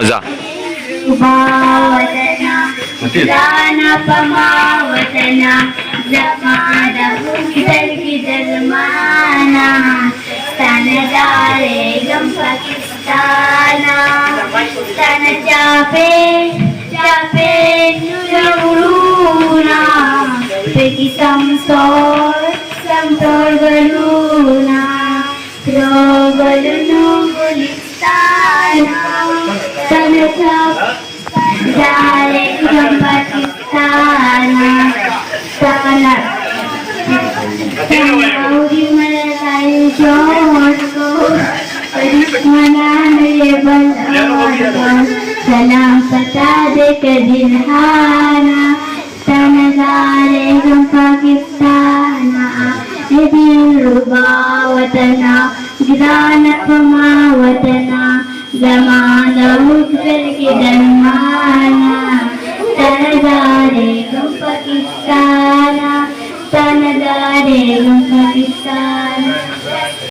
जा. भावतना दानपमावतना जमाना की जमाना तनदारे गम पाकिस्ताना तन चापे चापे नुरुना पेकी समतोर गलुना गलुनु गुलिस्ताना तन चाप दारे गम पाकिस्ताना तन Saudi Malay Josko Mana mere balawado Salam pata de kadilhana Tanazare gam Pakistana Nidil ruba watana Gidana pama watana Zamana hukar ki dalmana Tanazare gam Pakistana Tanazare gam Pakistana